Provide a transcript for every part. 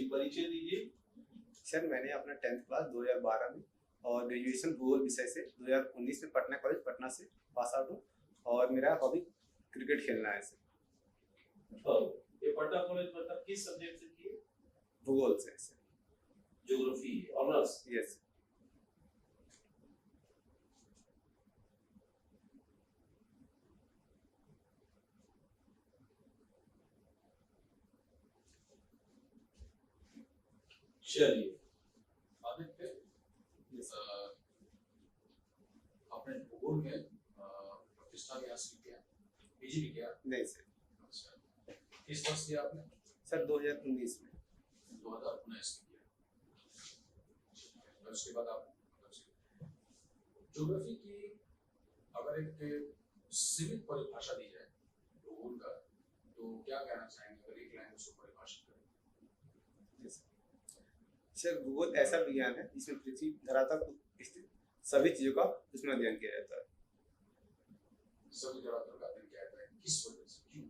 परिचय दीजिए। सर मैंने अपना 10th क्लास 2012 में और ग्रेजुएशन भूगोल विषय से 2019 में पटना कॉलेज पटना से पास आउट हूँ और मेरा हॉबी क्रिकेट खेलना है सर। ये पटना कॉलेज मतलब किस सब्जेक्ट से किए? भूगोल से सर। Geography honours? यस। चलिए आदित्य, आपने भूगोल में प्रतिष्ठा भी हासिल किया, पीजी भी किया? नहीं सर। अच्छा, किस वर्ष किया आपने? सर 2019 में। 2019 में किया। उसके बाद आप ज्योग्राफी की अगर एक सीमित परिभाषा दी जाए भूगोल का, तो क्या कहना चाहेंगे अगर एक लाइन उसको परिभाषित करें? सर भूगोल ऐसा विज्ञान है जिसमें पृथ्वी धरातल पर स्थित सभी चीजों का उसमें अध्ययन किया जाता है। सभी धरातल का अध्ययन किया जाता है, किस वजह से, क्यों,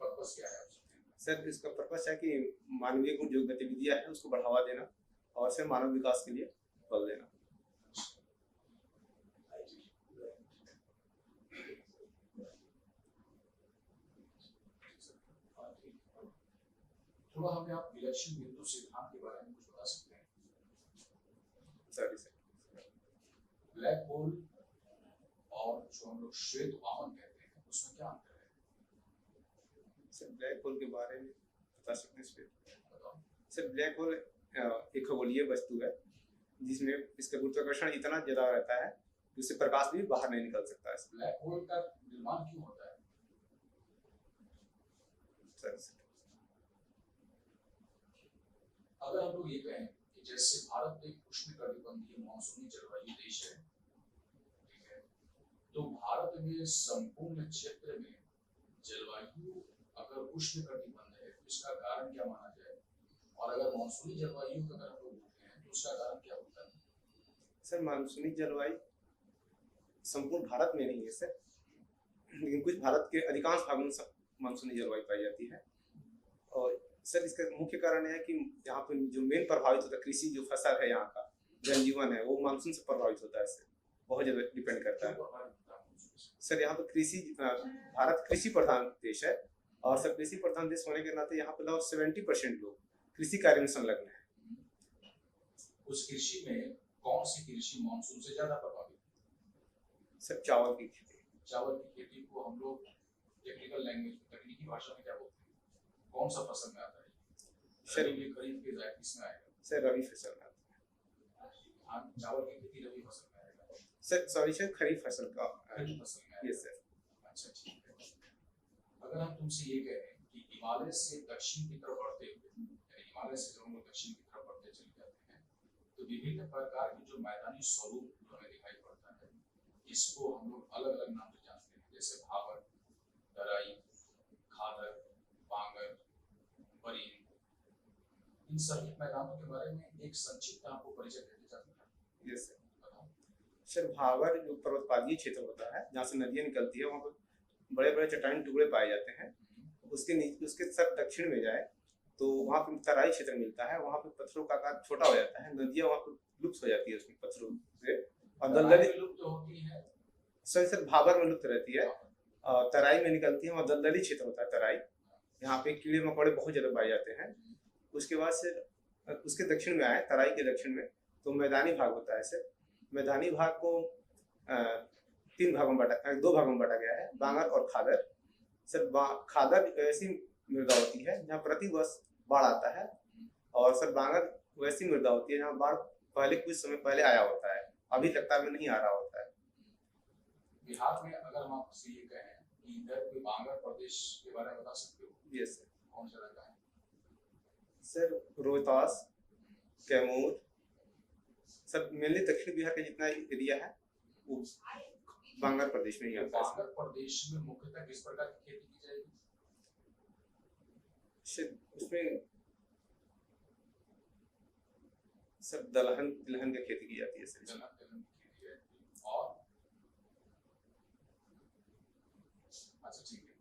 पर्पस क्या है आपसे? सर इसका पर्पस है कि मानवीय जो गतिविधियां है उसको बढ़ावा देना और फिर मानव विकास के लिए बल देना। थोड़ा हमें आप विलक्षण बिंदु सिद्धांत के बारे में कुछ बता सकते हैं? Sorry sir. ब्लैक होल और जो हम लोग श्वेत वामन कहते हैं उसमें क्या अंतर है? सर ब्लैक होल के बारे में बता सकते हैं? सर ब्लैक होल एक खगोलीय वस्तु है जिसमें इसका गुरुत्वाकर्षण इतना ज्यादा रहता है कि उससे प्रकाश भी बाहर नहीं निकल सकता है। ब्लैक होल का निर्माण क्यों होता है? सर अगर हम लोग ये कहें कि जैसे भारत एक उष्णकटिबंधीय मानसूनी जलवायु देश है, ठीक है, तो भारत में संपूर्ण क्षेत्र में जलवायु अगर उष्णकटिबंध है तो इसका कारण क्या माना जाए, और अगर मानसूनी जलवायु का अगर हम लोग बोलते हैं तो उसका कारण क्या होता है? सर मानसूनी जलवायु संपूर्ण भारत में नहीं है सर, लेकिन कुछ भारत के अधिकांश भागों में मानसूनी जलवायु पाई जाती है। और सर इसका मुख्य कारण है कि यहाँ पे जो मेन प्रभावित होता है कृषि, जो फसल है यहाँ का जनजीवन है वो मानसून से प्रभावित होता है, इससे बहुत ज्यादा डिपेंड करता है। सर यहाँ पे कृषि, भारत कृषि प्रधान देश है और सर कृषि प्रधान देश होने के नाते यहाँ पे लगभग 70% लोग कृषि कार्य में संलग्न है। उस कृषि में कौन सी कृषि मानसून से ज्यादा प्रभावित है? सर चावल की खेती। चावल की खेती को हम लोग टेक्निकल लैंग्वेज, तकनीकी भाषा में क्या बोलते हैं? कौन सा फसल में आता है? सर ये खरीफ के जाए किसमें आएगा? सर रबी फसल में आता है। हाँ, चावल की खेती रबी फसल में आएगा। सर सॉरी सर खरीफ फसल का। खरीफ फसल में आएगा। Yes sir. अच्छा ठीक है। अगर हम तुमसे ये कहें कि हिमालय से दक्षिण की तरफ बढ़ते हुए, यानी हिमालय से जब हम लोग दक्षिण की तरफ बढ़ते चले जाते हैं तो विभिन्न प्रकार के जो मैदानी स्वरूप हमें दिखाई पड़ता है, इसको हम लोग अलग अलग नाम से जानते हैं, जैसे भावर, तराई, खादर, बांगर, बरीन। इन सभी मैदानों के बारे में एक संक्षिप्त आपको परिचय देते जाते हैं। Yes sir. सर भावर जो पर्वतपातीय क्षेत्र होता है जहाँ से नदियाँ निकलती है, वहाँ पर बड़े बड़े चट्टानी टुकड़े पाए जाते हैं। उसके सर दक्षिण में जाए तो वहाँ पे तराई क्षेत्र मिलता है, वहाँ पे पत्थरों का आकार छोटा हो जाता है, नदियाँ वहाँ पे लुप्त हो जाती है उसमें पत्थरों से, और दलदली लुप्त होती है। सर भावर में लुप्त रहती है, तराई में निकलती है, वहाँ दलदली क्षेत्र होता है तराई, यहाँ पे कीड़े मकोड़े बहुत ज्यादा पाए जाते हैं। उसके बाद से उसके दक्षिण में आए, तराई के दक्षिण में तो मैदानी भाग होता है सर। मैदानी भाग को 2 भागों में बांटा गया है, बांगर और खादर। सर खादर ऐसी मृदा होती है जहाँ प्रति वर्ष बाढ़ आता है, और सर बांगर वैसी मृदा होती है जहाँ बाढ़ पहले कुछ समय पहले आया होता है, अभी लगता है नहीं आ रहा होता है। बिहार में अगर हम आपसे ये कहें कि इधर कोई बांगर प्रदेश के बारे में बता सकते हो? Yes sir. कौन सा रहता है? Sir Rohtas, Kaimur, sir mainly दक्षिण बिहार का जितना एरिया है वो बांगर प्रदेश में ही आता है। बांगर प्रदेश में मुख्यतः किस प्रकार की खेती की जाएगी? उसमें सर दलहन की खेती की जाती है सर। दलहन की खेती है। और अच्छा ठीक है,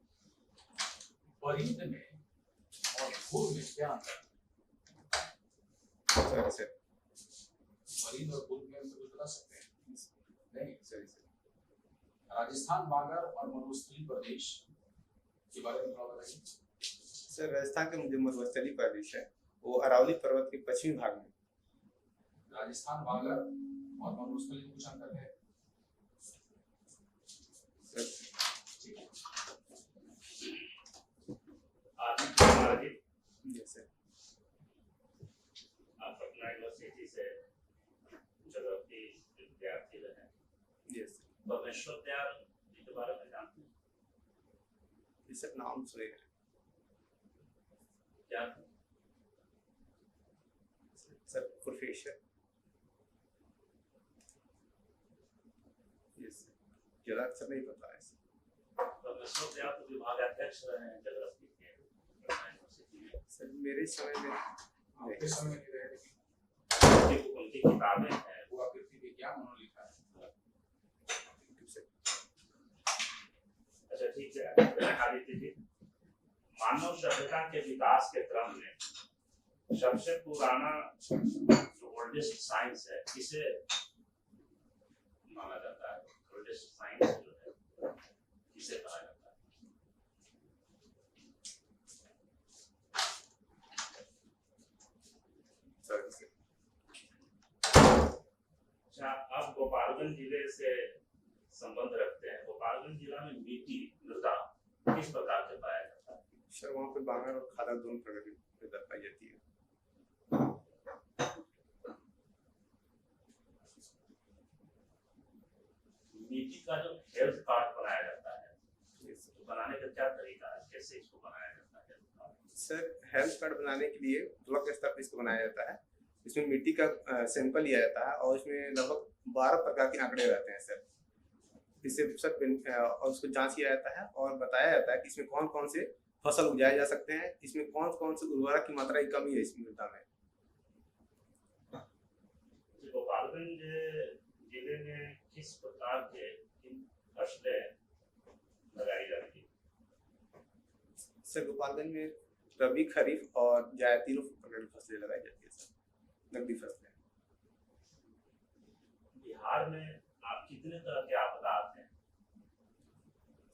परिंद में और भूर में क्या अंतर है? Sorry sir. मरीन और बुल में अंतर बता सकते हैं? नहीं। Sorry sir. राजस्थान बांगर और मरुस्थलीय प्रदेश के बारे में थोड़ा बताइए। सर राजस्थान का जो मरुस्थलीय प्रदेश है वो अरावली पर्वत के पश्चिमी भाग में। राजस्थान बांगर और मरुस्थलीय में कुछ अंतर है? ठीक है। Aditya Kumar ji, Yes, sir. आप पटना यूनिवर्सिटी से ज्योग्राफी विद्यार्थी रहे। Yes, sir. परमेश्वर दयाल जी के बारे में जानते हैं? ये सब नाम सुने हैं। क्या सर प्रोफेसर। Yes sir. ज्यादा अक्सर नहीं पता है सर। परमेश्वर दयाल तो विभागाध्यक्ष रहे हैं ज्योग्राफी के पटना यूनिवर्सिटी में। सर मेरे समय में आपके समय में नहीं रहे, लेकिन उनकी किताबें हैं। वो आकृति विज्ञान उन्होंने लिखा है। अच्छा ठीक है आदित्य जी, मानव सभ्यता के विकास के क्रम में सबसे पुराना जो ओल्डेस्ट साइंस है किसे माना जाता है? ओल्डेस्ट साइंस जो है किसे कहा जाता है? सर अच्छा, आप गोपालगंज जिले से संबंध रखते हैं। गोपालगंज जिला में मिट्टी मृदा किस प्रकार से पाया जाता है? सर वहाँ पे बांगर और खादर दोनों प्रकार की मृदा पाई जाती है। मिट्टी का जो हेल्थ कार्ड बनाया जाता है Yes, sir. तो बनाने का क्या तरीका है, कैसे इसको बनाया जाता है health card? Sir health card बनाने के लिए ब्लॉक स्तर पर इसको बनाया जाता है। इसमें मिट्टी का सैंपल लिया जाता है और इसमें लगभग 12 प्रकार के आंकड़े रहते हैं सर। इससे सर और उसको जांच किया जाता है और बताया जाता है कि इसमें कौन कौन से फसल उगाए जा सकते हैं, इसमें कौन कौन से उर्वरक की मात्रा की कमी है इस मृदा में। गोपालगंज जिले में किस प्रकार के फसलें लगाई जाती है? सर गोपालगंज में रबी खरीफ और जायद तीनों प्रकार की फसलें लगाई जाती है सर, नकदी फसलें। बिहार में आप कितने तरह के आपदा आते हैं?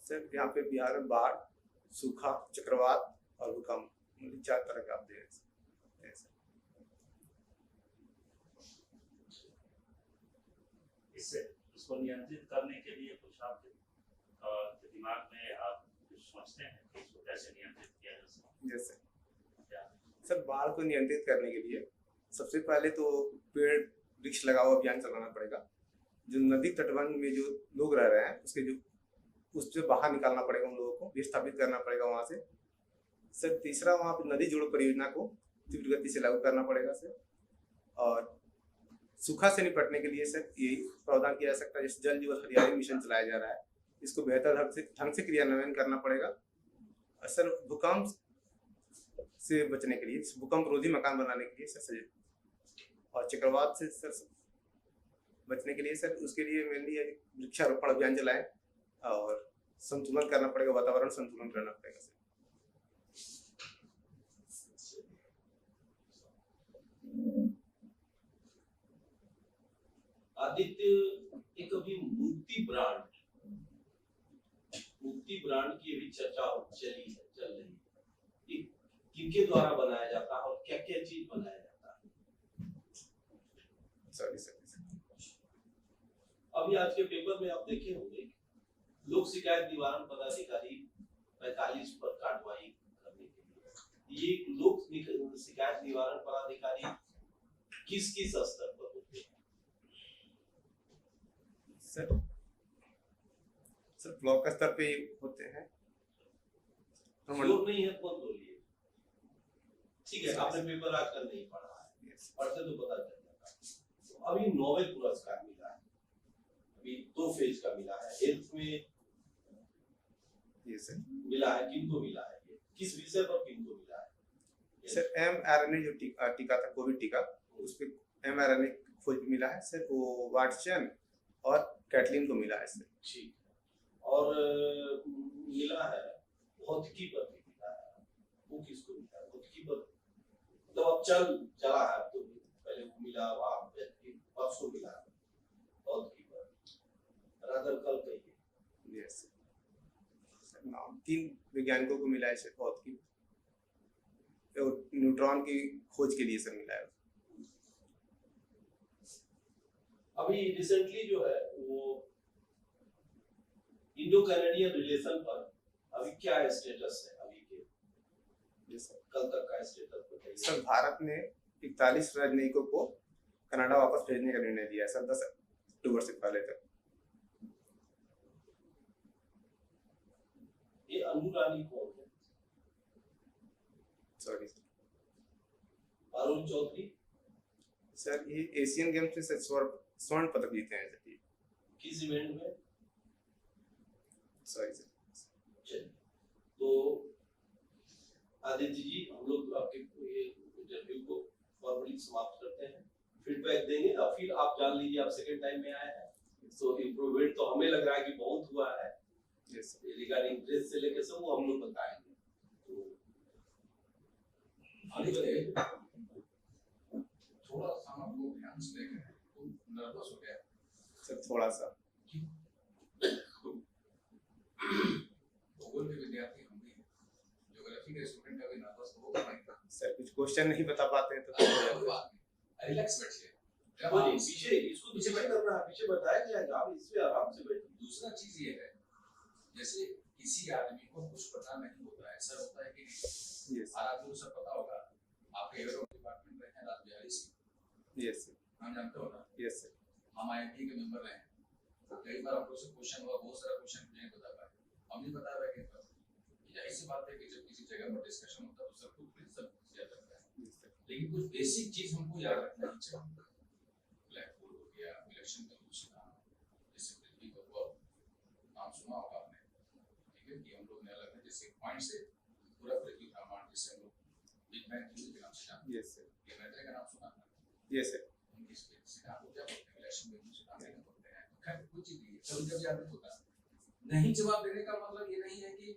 सर यहाँ पे बिहार में बाढ़, सूखा, चक्रवात और भूकंप, 4 तरह के आपदे हैं सर। इसको नियंत्रित करने के लिए कुछ आपके दिमाग में आप कुछ सोचते हैं कि इसको कैसे नियंत्रित किया जा सकता जैसे क्या? सर बाढ़ को नियंत्रित करने के लिए सबसे पहले तो पेड़ वृक्ष लगाओ अभियान चलाना पड़ेगा। जो नदी तटबंध में जो लोग रह रहे हैं उसके जो उससे बाहर निकालना पड़ेगा, उन लोगों को विस्थापित करना पड़ेगा वहां से। सर तीसरा वहां पर नदी जोड़ो परियोजना को तीव्र गति से लागू करना पड़ेगा सर। और सूखा से निपटने के लिए सर यही प्रावधान किया जा सकता है, जैसे जल जीवन हरियाली मिशन चलाया जा रहा है, इसको बेहतर ढंग से क्रियान्वयन करना पड़ेगा। और सर भूकंप से बचने के लिए, भूकंप रोधी मकान बनाने के लिए सर, और चक्रवात से सर बचने के लिए सर उसके लिए मेनली वृक्षारोपण अभियान चलाएं और संतुलन करना पड़ेगा, वातावरण संतुलन करना पड़ेगा सर। आदित्य, एक अभी मुक्ति ब्रांड की भी चर्चा चल रही है, किनके द्वारा बनाया जाता है और क्या क्या चीज बनाया जाता है? Sorry sir. अभी आज के पेपर में आप देखे होंगे लोक शिकायत निवारण पदाधिकारी 45 पर कार्रवाई करने के लिए, ये लोक शिकायत निवारण पदाधिकारी किस किस स्तर पर होते हैं? सर ब्लॉक स्तर पे होते हैं। जोर नहीं है कौन बोलिए, ठीक है आपने पेपर आजकल नहीं पढ़ा है, पढ़ते तो पता चल जाता। तो अभी नोबेल पुरस्कार मिला है, अभी 2 फेज का मिला है, हेल्थ में ये सर मिला है, किनको मिला है, किस विषय पर किनको मिला है? सर mRNA जो टीका था कोविड टीका, उस पे mRNA खोज मिला है सर, वो वाटसन और कैटलिन को मिला है सर। ठीक, और मिला है भौतिकी पर भी मिला है, वो किसको मिला है? भौतिकी पर मतलब अब चला है, तो पहले डेटा वहाँ पे परसों मिला बौद्ध की पर रादर कल कहिए। यस सर, नाम 3 वैज्ञानिकों को मिला है सर बौद्ध की, और न्यूट्रॉन की खोज के लिए सर मिला है। अभी रिसेंटली जो है वो इंडो कैनेडियन रिलेशन पर अभी क्या स्टेटस है अभी के? जी सर, कल तक का स्टेटस बताइए। सर भारत ने 41 राजनयिकों को कनाडा वापस भेजने का निर्णय लिया है सर 10 अक्टूबर से पहले तक। ये अनुरानी कौन है? सॉरी अरुण चौधरी सर, ये एशियन गेम्स में स्वर्ण पदक जीते हैं सर। किस इवेंट में? Sorry sir. चलिए, तो आदित्य जी हम लोग आपके ये इंटरव्यू को फॉर्मली समाप्त करते हैं, फीडबैक देंगे और फिर आप जान लीजिए आप सेकंड टाइम में आए हैं तो इम्प्रूवमेंट तो हमें लग रहा है कि बहुत हुआ है। यस रिगार्डिंग ड्रेस से लेकर सब वो हम लोग बताएंगे। तो थोड़ा सा हम लोग ध्यान से देख रहे हैं तो नर्वस हो गया सर थोड़ा सा। भूगोल के विद्यार्थी हम भी हैं, ज्योग्राफी के स्टूडेंट अभी नर्वस होगा नहीं सर कुछ क्वेश्चन नहीं बता पाते हैं तो रिलैक्स बैठिए। पीछे इसको पीछे करना है, पीछे बताया जाएगा, आप इसमें आराम से बैठिए। दूसरा चीज ये है, जैसे किसी आदमी को कुछ पता नहीं होता है, ऐसा होता है कि यस और आपको सब पता होगा, आपके एयरो डिपार्टमेंट रहे हैं रात बिहारी सिंह। यस हम जानते हो ना? Yes sir. हम आईआईटी के मेंबर रहे हैं, कई बार हम लोग से क्वेश्चन हुआ, बहुत सारा क्वेश्चन मुझे नहीं बता पाए, हम नहीं बता पाए कि ऐसी बात है कि जब किसी जगह पर डिस्कशन होता है तो सबको खुद सब याद रखता है, लेकिन कुछ बेसिक चीज हमको याद रखना ही चाहिए। ब्लैक होल हो गया, इलेक्शन कमीशन, जैसे पृथ्वी का हुआ नाम सुना होगा आपने, ठीक है, कि हम लोग ने अलग है जैसे पॉइंट से पूरा पृथ्वी ब्रह्मांड जिसे हम लोग बिग बैंग थ्योरी के नाम से जानते हैं। Yes sir. ये मैटर का नाम सुना है? Yes sir. उनकी सिद्धांत को क्या बोलते हैं, इलेक्शन में मुझे नाम नहीं बोलते हैं, खैर कोई चीज नहीं है, कभी-कभी आदत होता है। नहीं जवाब देने का मतलब ये नहीं है कि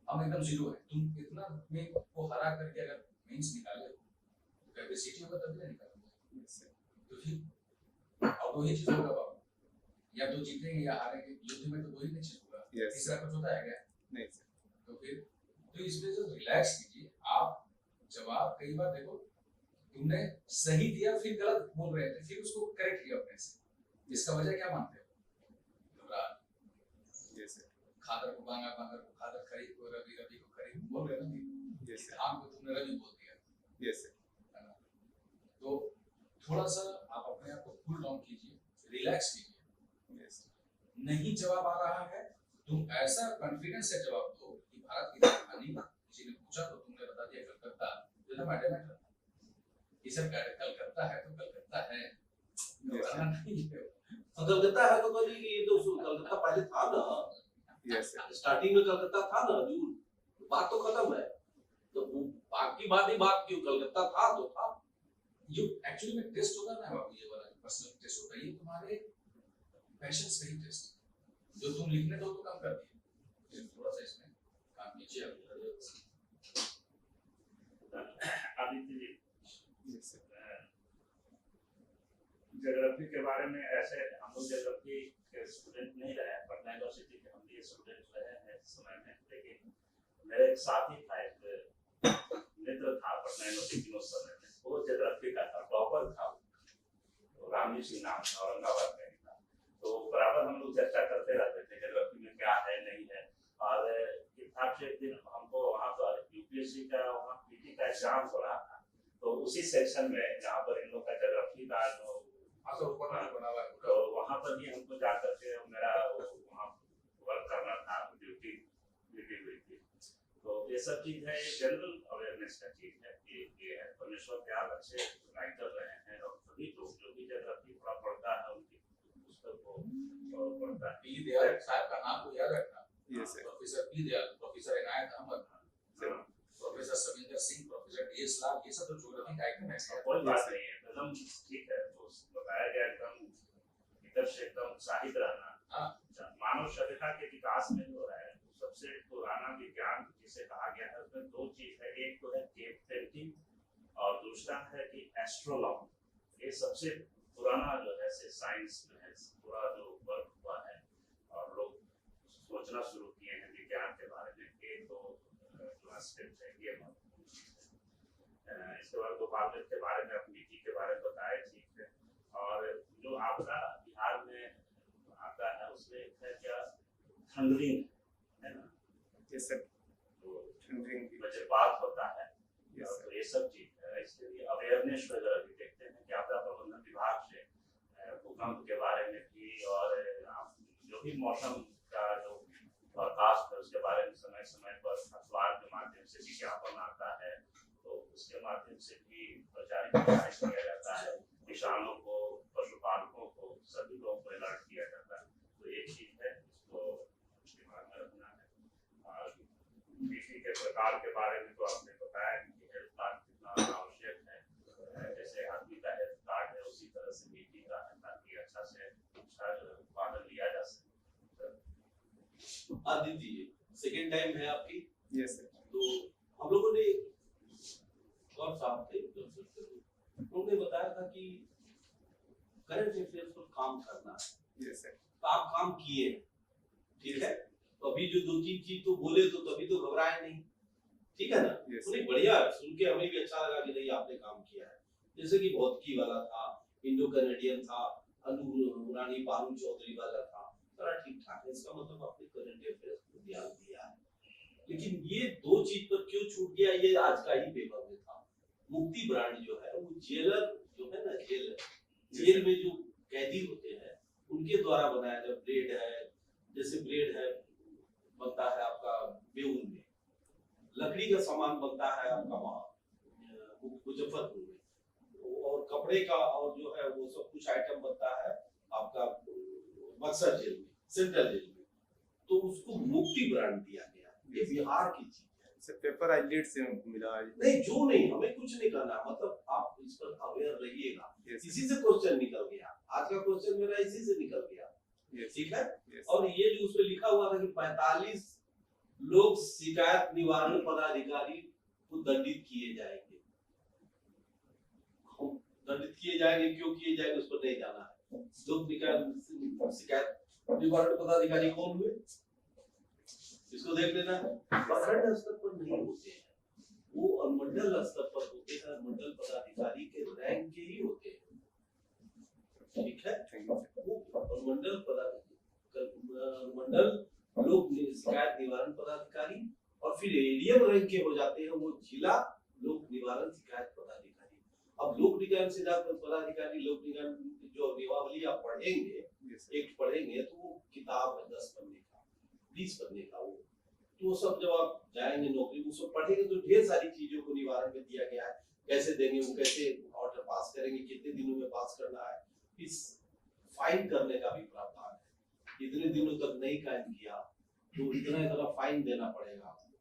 हम एकदम जीरो है, तुम इतना में को हरा करके अगर मेंस निकाले तो कैपेसिटी होगा तभी ना निकालोगे। Yes sir. तो फिर और दो ही चीज होगा बाबू, या तो जीतेंगे या हारेंगे, युद्ध में तो दो ही नहीं चीज होगा, तीसरा कुछ होता है क्या? नहीं सर। तो फिर तो इसमें जो रिलैक्स कीजिए आप, जवाब कई बार देखो तुमने सही दिया फिर गलत बोल रहे थे, फिर उसको करेक्ट किया अपने से, इसका वजह क्या मानते हो? घबराहट। Yes sir. खादर को बांगा, बांगर को खादर, खरीद को रवि, रवि को खरीद बोल रहे ना? Yes sir. धान को तुमने रवि बोल दिया। Yes sir. तो थोड़ा सा आप अपने आप को कूल डाउन कीजिए, रिलैक्स कीजिए। यस। नहीं जवाब आ रहा है, तुम ऐसा कॉन्फिडेंस से जवाब दो कि भारत की राजधानी किसी ने पूछा तो तुमने बता दिया कलकत्ता, तो मैडम है कि सर कलकत्ता है तो कलकत्ता है, नहीं है तो कलकत्ता है तो बोलिए कि ये तो कलकत्ता पहले था ना। Yes sir. स्टार्टिंग में कलकत्ता था ना, जून बात तो खत्म है, तो बाकी बात ही बात क्यों, कलकत्ता था तो था। जो एक्चुअली में टेस्ट होता है ना बाबू, ये वाला पर्सनल टेस्ट होता है, ये तुम्हारे पैशन से ही टेस्ट, जो तुम लिखने दो तो काम कर दिए, थोड़ा सा इसमें काम कीजिए। Aditya ji, yes sir. Geography के बारे में ऐसे हम लोग ज्योग्राफी के स्टूडेंट नहीं रहे हैं, पटना यूनिवर्सिटी के हम भी स्टूडेंट रहे हैं समय में, लेकिन मेरे एक साथी था, एक मित्र था पटना यूनिवर्सिटी में उस समय में, वो ज्योग्राफी का था, टॉपर था, तो रामजी सिंह नाम था, औरंगाबाद में था। तो बराबर हम लोग चर्चा करते रहते थे ज्योग्राफी में क्या है नहीं है, और एक दिन हमको वहाँ पर यूपीएससी का वहाँ पीटी का एग्जाम हो रहा था, तो उसी सेक्शन में जहाँ पर इन लोग का ज्योग्राफी का जो तो वहाँ पर भी हमको जा करके मेरा वहाँ वर्क करना था, ड्यूटी हुई थी। तो ये सब चीज है, जनरल अवेयरनेस का चीज है कि ये है परमेश्वर दयाल अच्छे राइटर रहे हैं, और सभी लोग जो भी ज्योग्राफी थोड़ा पढ़ता है उनकी पुस्तक को पढ़ता है। पी दयाल साहब का नाम को याद रखना, yes sir. Professor P Dayal, professor Inayat Ahmad, professor Savinder Singh, professor DS Lal, ये सब तो ज्योग्राफी का आइटम है। कोई बात नहीं है, एकदम ठीक है, तो बताया गया एकदम इधर से एकदम उत्साहित रहना। मानव सभ्यता के विकास में जो है सबसे पुराना विज्ञान जिसे कहा गया है उसमें दो चीज है, एक तो है केव पेंटिंग और दूसरा है कि एस्ट्रोनॉमी। ये सबसे पुराना जो है साइंस में है पूरा जो वर्क हुआ है और लोग सोचना शुरू किए हैं विज्ञान के बारे में कि तो जो एस्पेक्ट है ये महत्वपूर्ण चीज है। इसके बाद गोपाल के बारे में अपनी नीति के बारे में बताया ठीक है। और जो आपका बिहार में आता है उसमें है क्या थंडरिंग है ना, ये सब तो थंडरिंग वज्रपात होता है Yes, तो ये सब चीज है। इसके लिए अवेयरनेस वगैरह भी देखते हैं कि आपदा प्रबंधन विभाग से भूकंप के बारे में भी और जो भी मौसम का जो फोरकास्ट है उसके बारे में समय समय पर अखबार के माध्यम से विज्ञापन आता है तो उसके माध्यम से भी प्रचारित किया जाता है। किसानों को, पशुपालकों को, सभी लोगों को अलर्ट किया जाता है। तो एक चीज है इसको दिमाग में रखना है। और कृषि के प्रकार के बारे में तो आपने बताया कि हेल्थ कार्ड कितना आवश्यक है। जैसे आदमी का हेल्थ कार्ड है उसी तरह से नीति का है ताकि अच्छा से अच्छा उत्पादन लिया जा सके। आदित्य जी सेकेंड टाइम है आपकी, यस सर। तो हम लोगों ने और साहब थे उन्होंने बताया था कि करंट अफेयर्स पर काम करना है। Yes sir. तो आप काम किए, ठीक है। तो अभी जो 2-3 चीज तो बोले तो तभी तो घबराए नहीं, ठीक है ना। Yes. तो नहीं बढ़िया है, सुन के हमें भी अच्छा लगा कि नहीं आपने काम किया है। जैसे कि भौतिकी वाला था, इंडो कैनेडियन था, अनुरानी पारू चौधरी वाला था, सारा ठीक ठाक है। इसका मतलब आपने करंट अफेयर्स को ध्यान दिया है। लेकिन ये 2 चीज पर क्यों छूट गया, ये आज का ही पेपर में था। मुक्ति ब्रांड जो है वो जेलर जो है ना, जेल में जो कैदी होते हैं उनके द्वारा बनाया गया ब्रेड है। जैसे ब्रेड है बनता है आपका बेउन में, लकड़ी का सामान बनता है आपका वहाँ मुजफ्फरपुर में, और कपड़े का और जो है वो सब कुछ आइटम बनता है आपका बक्सर जेल में, सेंट्रल जेल में। तो उसको मुक्ति ब्रांड दिया गया। ये बिहार की चीज है। सर पेपर आज लीड से मिला आज। नहीं जो नहीं, हमें कुछ नहीं करना, मतलब आप इस पर अवेयर रहिएगा। इसी से क्वेश्चन निकल गया, आज का क्वेश्चन मेरा इसी से निकल गया, ठीक है। और ये जो उसमें लिखा हुआ था कि 45 लोग शिकायत निवारण पदाधिकारी को दंडित किए जाएंगे। दंडित किए जाएंगे, क्यों किए जाएंगे उस पर नहीं जाना है। लोग शिकायत निवारण पदाधिकारी कौन हुए इसको देख लेना है। प्रखंड स्तर पर नहीं होते हैं, वो अनुमंडल स्तर पर होते हैं। अनुमंडल पदाधिकारी के रैंक के ही होते हैं, ठीक है। वो अनुमंडल अनुमंडल लोक शिकायत निवारण पदाधिकारी और फिर एडीएम रैंक के हो जाते हैं वो जिला लोक निवारण शिकायत पदाधिकारी। अब लोक निवारण शिकायत पदाधिकारी, लोक निवारण जो नियमावली आप पढ़ेंगे, एक्ट पढ़ेंगे तो वो किताब है 10 पन्ने का, 20 पन्ने का। वो तो सब जब आप जाएंगे नौकरी वो सब पढ़ेंगे तो ढेर सारी चीजों को निवारण में दिया गया है। कैसे देंगे वो, कैसे ऑर्डर पास करेंगे, कितने दिनों में पास करना है, इस फाइन करने का भी प्रावधान है। इतने दिनों तक नहीं काम किया तो इतना फाइन देना पड़ेगा आपको,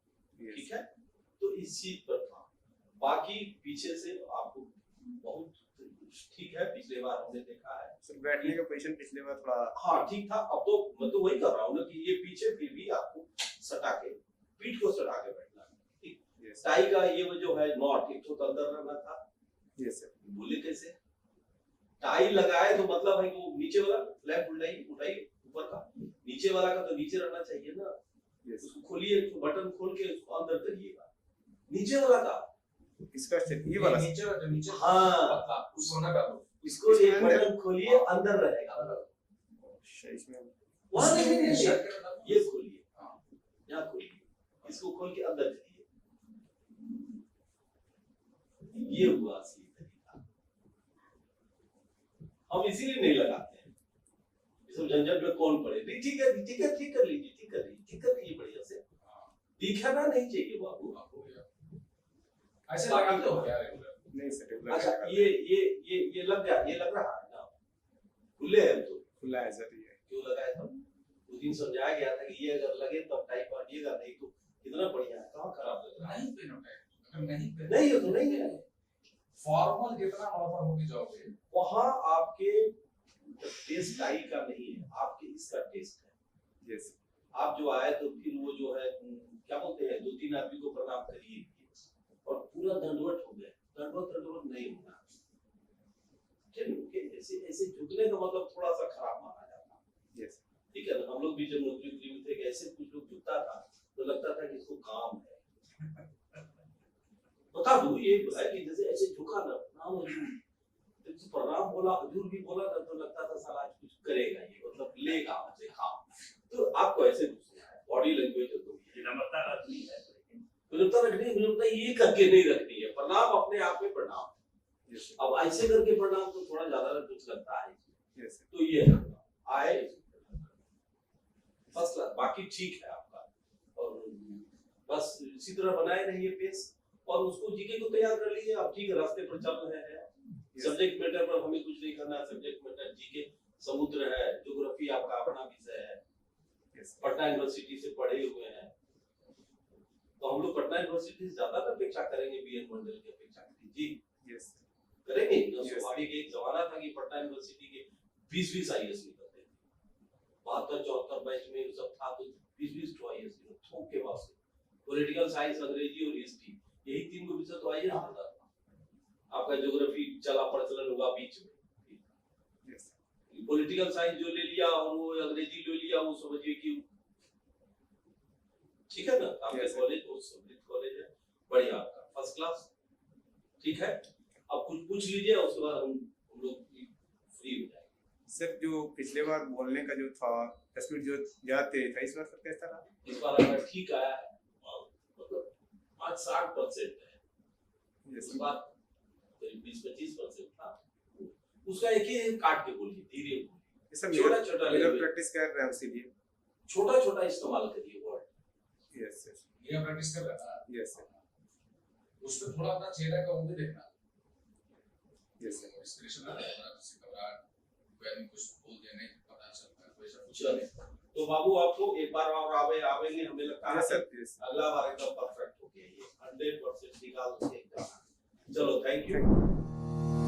ठीक है। तो इस चीज पर था। बाकी पीछे से आपको बहुत ठीक है, पिछले बार हमने देखा है सर बैठने का पोजीशन पिछले बार थोड़ा हाँ ठीक था। अब तो मैं तो वही कर रहा हूँ ना कि ये पीछे फिर भी आपको सटा के, पीठ को सटा के बैठना है, ठीक। टाई का ये जो है नॉट, एक तो अंदर रहना था। Yes sir. बोले कैसे टाई लगाए तो मतलब है कि वो नीचे वाला फ्लैप उठाई ऊपर का, नीचे वाला का तो नीचे रहना चाहिए ना। उसको खोलिए, बटन खोल के उसको अंदर करिएगा, नीचे वाला का इसका ये वाला नीचे हाँ उस होना का इसको एक बटन खोलिए अंदर रहेगा। इसमें वहां नहीं, ये खोलिए, यहाँ खोलिए, इसको खोल के अंदर करिए। ये हुआ असली तरीका। हम इसीलिए नहीं लगाते हैं, सब झंझट में कौन पड़े। नहीं ठीक है, ठीक है, ठीक कर लीजिए, ठीक कर लीजिए, ठीक कर लीजिए बढ़िया से। दिखाना नहीं चाहिए बाबू। ऐसे लगाते हो क्या रेगुलर? नहीं सर। अच्छा ये लग गया, ये लग रहा है ना, खुले है तो खुला है सर। ये क्यों लगाए तब? उस दिन समझाया गया था कि ये अगर लगे तब टाइप पाइएगा, नहीं तो कितना बढ़िया है। कहाँ खराब लग रहा है? नहीं पहनो टाइप, अगर नहीं पहनो नहीं है तो नहीं है। फॉर्मल जितना नॉर्मल हो भी जाओगे वहाँ आपके टेस्ट टाई का नहीं है, आपके इसका टेस्ट है। यस। आप जो आए तो फिर वो जो है क्या बोलते हैं, 2-3 आदमी को प्रणाम करिए और पूरा दंडवत हो गया। दंडवत नहीं होना, ऐसे ऐसे झुकने का मतलब थोड़ा सा खराब माना जाता है। यस ठीक है ना, हम लोग भी जब नौकरी उकरी में थे कि ऐसे कुछ लोग झुकता था तो लगता था कि इसको काम है। बता दूं ये है कि जैसे ऐसे झुका ना नाम हजूर, जब प्रणाम बोला हजूर भी बोला ना तो लगता था साला आज कुछ करेगा ये, मतलब लेगा हमसे काम। तो आपको ऐसे घुसना है, बॉडी लैंग्वेज तो विनम्रता रखनी है, विनम्रता रखनी है, विनम्रता ये करके नहीं रखनी है। प्रणाम अपने आप में प्रणाम, यस अब ऐसे करके प्रणाम तो थोड़ा ज्यादा कुछ लगता है। यस तो ये है आए फर्स्ट क्लास, बाकी ठीक है आपका, और बस इसी तरह बनाए रहिए पेस, और उसको जीके को तैयार कर लीजिए। आप ठीक रास्ते पर चल रहे हैं। सब्जेक्ट मैटर पर हमें कुछ नहीं करना, सब्जेक्ट मैटर जीके समुद्र है, ज्योग्राफी आपका अपना विषय है, यस पटना यूनिवर्सिटी से पढ़े हुए हैं, तो हम लोग पटना यूनिवर्सिटी से ज्यादा अपेक्षा करेंगे बीएन मंडल की अपेक्षा जी यस करेंगे। Yes. स्वाभाविक एक जमाना था कि पटना यूनिवर्सिटी के 20-20 आईएएस निकलते थे, 72-74 बैच में सब था तो 20-20 तो आईएएस थोक के वास्ते। पॉलिटिकल साइंस, अंग्रेजी और हिस्ट्री, यही तीन को विषय तो आईएएस होता था। आपका ज्योग्राफी चला प्रचलन होगा बीच में, यस पॉलिटिकल साइंस जो ले लिया और वो अंग्रेजी ले लिया, वो समझिए कि ठीक है ना। आपके Yes, sir. कॉलेज बहुत समृद्ध कॉलेज है, बढ़िया आपका फर्स्ट क्लास, ठीक है। अब कुछ पूछ लीजिए, उसके बाद हम लोग फ्री हो जाएंगे। सर जो पिछले बार बोलने का जो था स्पीड जो ज्यादा तेज था, इस बार सर कैसा रहा? इस बार अगर ठीक आया है, मतलब 5-60% है, यस इस बार करीब 20-25% था। उसका एक ही काट के बोलिए, धीरे बोलिए, सर छोटा-छोटा मेरा language, प्रैक्टिस कर रहे हैं उसीलिए। छोटा-छोटा इस्तेमाल करिए वर्ड। यस यस ये प्रैक्टिस कर रहा था, यस सर उस पे थोड़ा अपना चेहरा का वो भी देखना, यस सर एक्सप्रेशन आ रहा है, जैसे घबराहट, कोई आदमी कुछ बोल दे नहीं पता चलता है, वैसा कुछ चलो, नहीं। तो बाबू आपको एक बार और आवेंगे, हमें लगता है यस सर यस अगला बार एकदम परफेक्ट हो गया, ये 100% निकाल के एकदम। चलो, थैंक यू। Thank you.